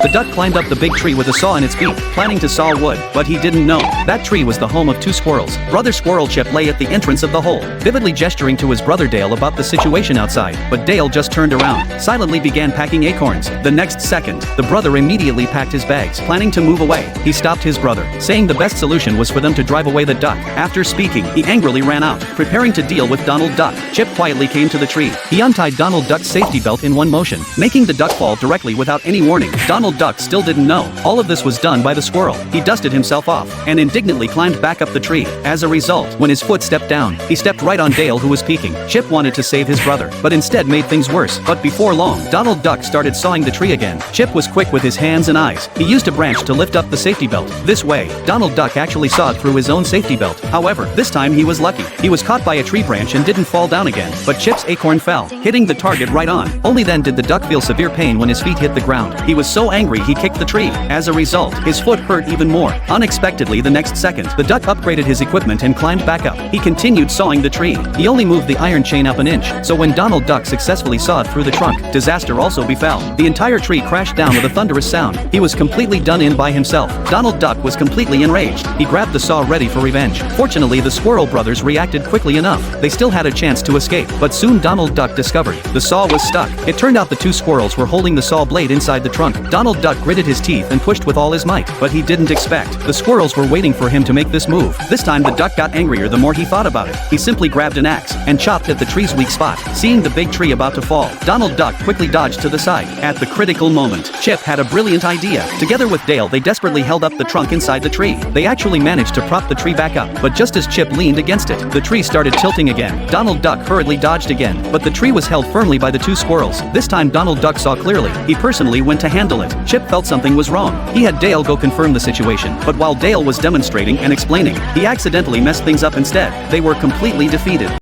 The duck climbed up the big tree with a saw in its beak, planning to saw wood, but he didn't know that tree was the home of two squirrels. Brother Squirrel Chip lay at the entrance of the hole, vividly gesturing to his brother Dale about the situation outside, but Dale just turned around, silently began packing acorns. The next second, the brother immediately packed his bags, planning to move away. He stopped his brother, saying the best solution was for them to drive away the duck. After speaking, he angrily ran out, preparing to deal with Donald Duck. Chip quietly came to the tree. He untied Donald Duck's safety belt in one motion, making the duck fall directly without any warning. Donald Duck still didn't know all of this was done by the squirrel. He dusted himself off and indignantly climbed back up the tree. As a result, when his foot stepped down, he stepped right on Dale, who was peeking. Chip wanted to save his brother, but instead made things worse. But before long, Donald Duck started sawing the tree again. Chip was quick with his hands and eyes. He used a branch to lift up the safety belt. This way, Donald Duck actually sawed through his own safety belt. However, this time he was lucky. He was caught by a tree branch and didn't fall down again, but Chip's acorn fell, hitting the target right on. Only then did the duck feel severe pain when his feet hit the ground. He was so angry he kicked the tree. As a result, his foot hurt even more. Unexpectedly, the next second, the duck upgraded his equipment and climbed back up. He continued sawing the tree. He only moved the iron chain up an inch, so when Donald Duck successfully sawed through the trunk, disaster also befell. The entire tree crashed down with a thunderous sound. He was completely done in by himself. Donald Duck was completely enraged. He grabbed the saw ready for revenge. Fortunately, the Squirrel brothers reacted quickly enough. They still had a chance to escape, but soon Donald Duck discovered the saw was stuck. It turned out the two squirrels were holding the saw blade inside the trunk. Donald Duck gritted his teeth and pushed with all his might, but he didn't expect the squirrels were waiting for him to make this move. This time the duck got angrier the more he thought about it. He simply grabbed an axe and chopped at the tree's weak spot. Seeing the big tree about to fall, Donald Duck quickly dodged to the side. At the critical moment, Chip had a brilliant idea. Together with Dale, they desperately held up the trunk inside the tree. They actually managed to prop the tree back up, but just as Chip leaned against it, the tree started tilting again. Donald Duck hurriedly dodged again, but the tree was held firmly by the two squirrels. This time Donald Duck saw clearly. He personally went to handle it. Chip felt something was wrong. He had Dale go confirm the situation, but while Dale was demonstrating and explaining, he accidentally messed things up instead. They were completely defeated.